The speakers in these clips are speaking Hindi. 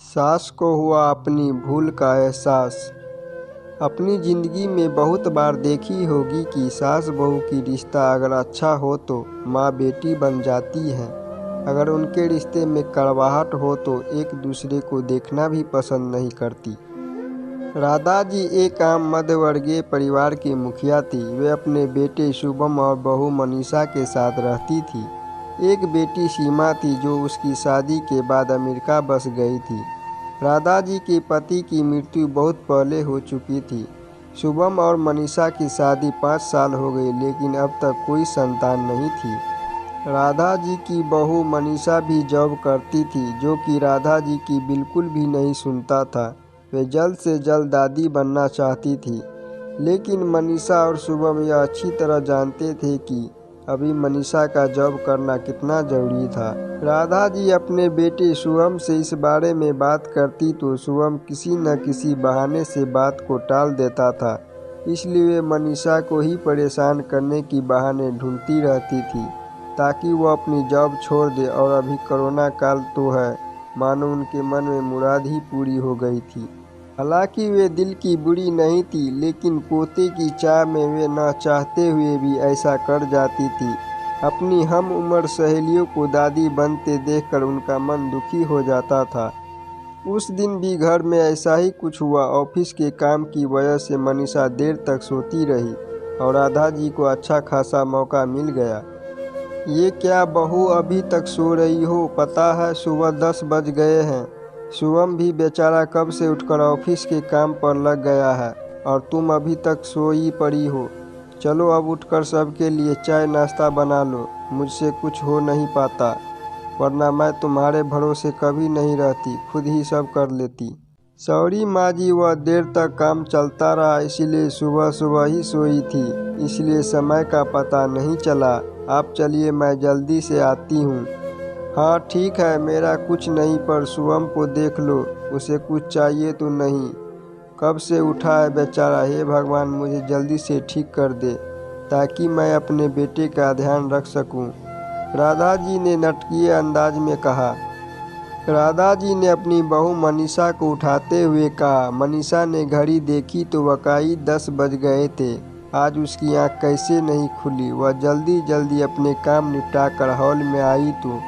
सास को हुआ अपनी भूल का एहसास। अपनी ज़िंदगी में बहुत बार देखी होगी कि सास बहू की रिश्ता अगर अच्छा हो तो माँ बेटी बन जाती हैं। अगर उनके रिश्ते में कड़वाहट हो तो एक दूसरे को देखना भी पसंद नहीं करती। राधा जी एक आम मध्यवर्गीय परिवार की मुखिया थी। वे अपने बेटे शुभम और बहू मनीषा के साथ रहती थी। एक बेटी सीमा थी जो उसकी शादी के बाद अमेरिका बस गई थी। राधा जी के पति की मृत्यु बहुत पहले हो चुकी थी। शुभम और मनीषा की शादी 5 साल हो गई, लेकिन अब तक कोई संतान नहीं थी। राधा जी की बहू मनीषा भी जॉब करती थी, जो कि राधा जी की बिल्कुल भी नहीं सुनता था। वे जल्द से जल्द दादी बनना चाहती थी, लेकिन मनीषा और शुभम यह अच्छी तरह जानते थे कि अभी मनीषा का जॉब करना कितना ज़रूरी था। राधा जी अपने बेटे शुभम से इस बारे में बात करती तो शुभम किसी न किसी बहाने से बात को टाल देता था, इसलिए वे मनीषा को ही परेशान करने की बहाने ढूंढती रहती थी ताकि वो अपनी जॉब छोड़ दे। और अभी कोरोना काल तो है, मानो उनके मन में मुराद ही पूरी हो गई थी। हालांकि वे दिल की बुरी नहीं थी, लेकिन पोते की चाह में वे न चाहते हुए भी ऐसा कर जाती थी। अपनी हम उम्र सहेलियों को दादी बनते देखकर उनका मन दुखी हो जाता था। उस दिन भी घर में ऐसा ही कुछ हुआ। ऑफिस के काम की वजह से मनीषा देर तक सोती रही और राधा जी को अच्छा खासा मौका मिल गया। ये क्या बहू, अभी तक सो रही हो? पता है सुबह 10 बज गए हैं। शुभम भी बेचारा कब से उठकर ऑफिस के काम पर लग गया है और तुम अभी तक सोई पड़ी हो। चलो अब उठकर सबके लिए चाय नाश्ता बना लो। मुझसे कुछ हो नहीं पाता, वरना मैं तुम्हारे भरोसे कभी नहीं रहती, खुद ही सब कर लेती। सॉरी माँ जी, वह देर तक काम चलता रहा, इसीलिए सुबह सुबह ही सोई थी, इसलिए समय का पता नहीं चला। आप चलिए, मैं जल्दी से आती हूँ। हाँ ठीक है, मेरा कुछ नहीं, पर शुभम को देख लो, उसे कुछ चाहिए तो नहीं? कब से उठा है बेचारा। हे भगवान, मुझे जल्दी से ठीक कर दे ताकि मैं अपने बेटे का ध्यान रख सकूं। राधा जी ने नाटकीय अंदाज में कहा। राधा जी ने अपनी बहू मनीषा को उठाते हुए कहा। मनीषा ने घड़ी देखी तो वाकई 10 बज गए थे। आज उसकी आंख कैसे नहीं खुली। वह जल्दी जल्दी अपने काम निपटाकर हॉल में आई तो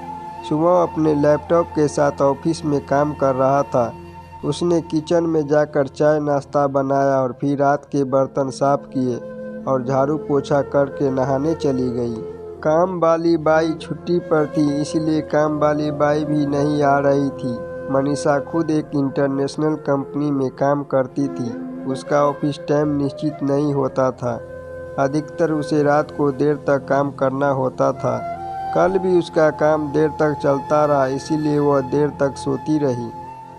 शुभम अपने लैपटॉप के साथ ऑफिस में काम कर रहा था। उसने किचन में जाकर चाय नाश्ता बनाया और फिर रात के बर्तन साफ किए और झाड़ू पोछा करके नहाने चली गई। काम वाली बाई छुट्टी पर थी, इसलिए काम वाली बाई भी नहीं आ रही थी। मनीषा खुद एक इंटरनेशनल कंपनी में काम करती थी। उसका ऑफिस टाइम निश्चित नहीं होता था। अधिकतर उसे रात को देर तक काम करना होता था। कल भी उसका काम देर तक चलता रहा, इसीलिए वह देर तक सोती रही।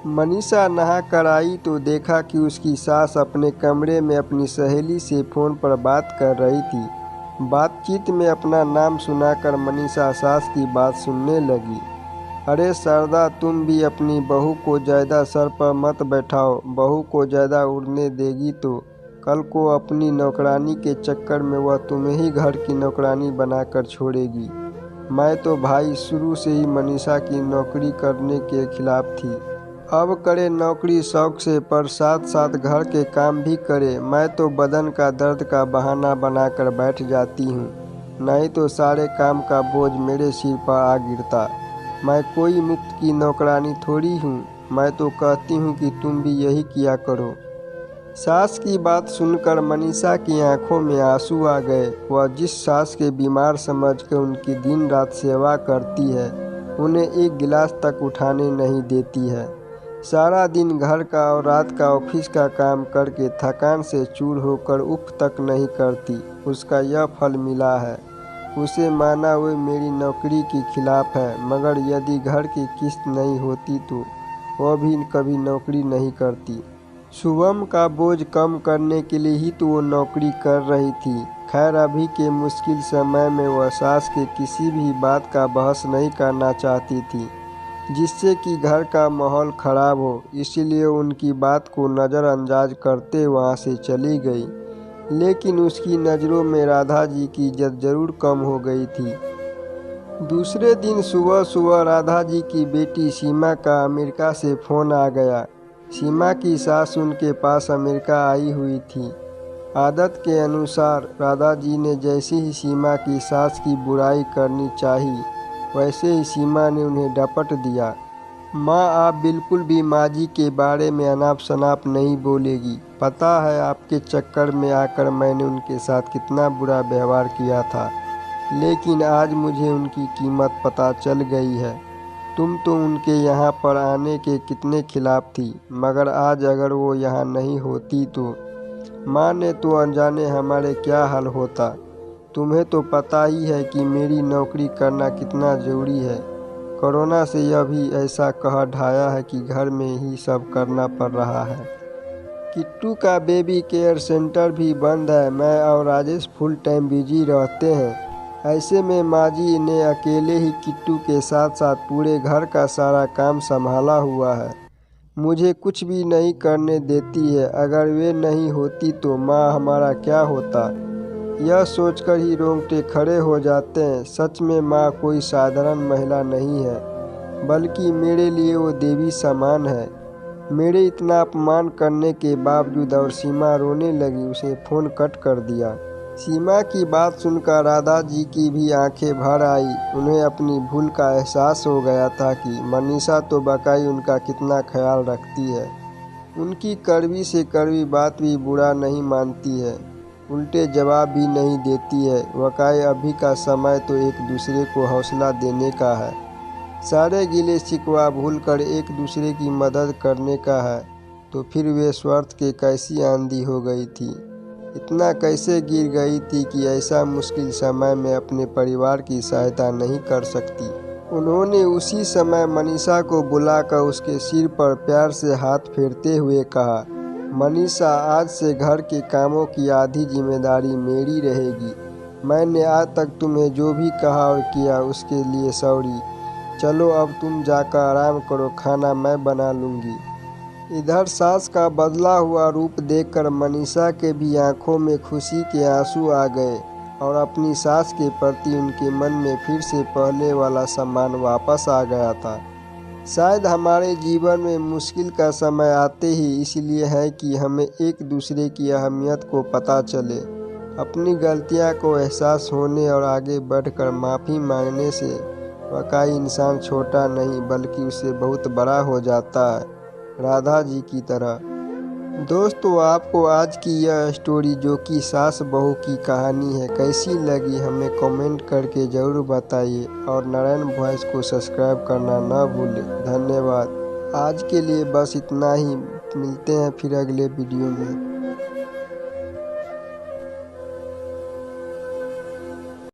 मनीषा नहा कर आई तो देखा कि उसकी सास अपने कमरे में अपनी सहेली से फ़ोन पर बात कर रही थी। बातचीत में अपना नाम सुनाकर मनीषा सास की बात सुनने लगी। अरे शारदा, तुम भी अपनी बहू को ज़्यादा सर पर मत बैठाओ। बहू को ज़्यादा उड़ने देगी तो कल को अपनी नौकरानी के चक्कर में वह तुम्हें ही घर की नौकरानी बनाकर छोड़ेगी। मैं तो भाई शुरू से ही मनीषा की नौकरी करने के खिलाफ थी। अब करे नौकरी शौक से, पर साथ साथ घर के काम भी करे। मैं तो बदन का दर्द का बहाना बनाकर बैठ जाती हूँ, नहीं तो सारे काम का बोझ मेरे सिर पर आ गिरता। मैं कोई मुफ्त की नौकरानी थोड़ी हूँ। मैं तो कहती हूँ कि तुम भी यही किया करो। सास की बात सुनकर मनीषा की आंखों में आंसू आ गए। वह जिस सास के बीमार समझकर उनकी दिन रात सेवा करती है, उन्हें एक गिलास तक उठाने नहीं देती है। सारा दिन घर का और रात का ऑफिस का काम करके थकान से चूर होकर उफ तक नहीं करती, उसका यह फल मिला है। उसे माना वो मेरी नौकरी के खिलाफ है, मगर यदि घर की किस्त नहीं होती तो वह भी कभी नौकरी नहीं करती। शुभम का बोझ कम करने के लिए ही तो वो नौकरी कर रही थी। खैर, अभी के मुश्किल समय में वह सास के किसी भी बात का बहस नहीं करना चाहती थी, जिससे कि घर का माहौल खराब हो। इसीलिए उनकी बात को नज़रअंदाज करते वहाँ से चली गई। लेकिन उसकी नज़रों में राधा जी की इज्जत जरूर कम हो गई थी। दूसरे दिन सुबह सुबह राधा जी की बेटी सीमा का अमेरिका से फ़ोन आ गया। सीमा की सास उनके पास अमेरिका आई हुई थी। आदत के अनुसार राधा जी ने जैसे ही सीमा की सास की बुराई करनी चाही, वैसे ही सीमा ने उन्हें डपट दिया। माँ, आप बिल्कुल भी माँ जी के बारे में अनाप शनाप नहीं बोलेगी। पता है आपके चक्कर में आकर मैंने उनके साथ कितना बुरा व्यवहार किया था, लेकिन आज मुझे उनकी कीमत पता चल गई है। तुम तो उनके यहाँ पर आने के कितने खिलाफ थी, मगर आज अगर वो यहाँ नहीं होती तो माँ ने तो अनजाने हमारे क्या हाल होता। तुम्हें तो पता ही है कि मेरी नौकरी करना कितना ज़रूरी है। कोरोना से यह भी ऐसा कह ढाया है कि घर में ही सब करना पड़ रहा है। किट्टू का बेबी केयर सेंटर भी बंद है। मैं और राजेश फुल टाइम बिजी रहते हैं। ऐसे में माँ जी ने अकेले ही किट्टू के साथ साथ पूरे घर का सारा काम संभाला हुआ है। मुझे कुछ भी नहीं करने देती है। अगर वे नहीं होती तो माँ हमारा क्या होता, यह सोचकर ही रोंगटे खड़े हो जाते हैं। सच में माँ कोई साधारण महिला नहीं है, बल्कि मेरे लिए वो देवी समान है। मेरे इतना अपमान करने के बावजूद और सीमा रोने लगी। उसे फ़ोन कट कर दिया। सीमा की बात सुनकर राधा जी की भी आंखें भर आई। उन्हें अपनी भूल का एहसास हो गया था कि मनीषा तो बकाई उनका कितना ख्याल रखती है। उनकी कड़वी से कड़वी बात भी बुरा नहीं मानती है, उल्टे जवाब भी नहीं देती है। वकाई अभी का समय तो एक दूसरे को हौसला देने का है, सारे गिले शिकवा भूलकर एक दूसरे की मदद करने का है। तो फिर वे स्वार्थ के कैसी आंधी हो गई थी, इतना कैसे गिर गई थी कि ऐसा मुश्किल समय में अपने परिवार की सहायता नहीं कर सकती। उन्होंने उसी समय मनीषा को बुलाकर उसके सिर पर प्यार से हाथ फेरते हुए कहा, मनीषा, आज से घर के कामों की आधी जिम्मेदारी मेरी रहेगी। मैंने आज तक तुम्हें जो भी कहा और किया उसके लिए सॉरी। चलो अब तुम जाकर आराम करो, खाना मैं बना लूँगी। इधर सास का बदला हुआ रूप देखकर मनीषा के भी आंखों में खुशी के आंसू आ गए और अपनी सास के प्रति उनके मन में फिर से पहले वाला सम्मान वापस आ गया था। शायद हमारे जीवन में मुश्किल का समय आते ही इसलिए है कि हमें एक दूसरे की अहमियत को पता चले। अपनी गलतियां को एहसास होने और आगे बढ़कर माफ़ी मांगने से वाकई इंसान छोटा नहीं बल्कि उससे बहुत बड़ा हो जाता है, राधा जी की तरह। दोस्तों, आपको आज की यह स्टोरी जो कि सास बहू की कहानी है कैसी लगी हमें कमेंट करके ज़रूर बताइए और नारायण वॉइस को सब्सक्राइब करना ना भूलें। धन्यवाद। आज के लिए बस इतना ही। मिलते हैं फिर अगले वीडियो में।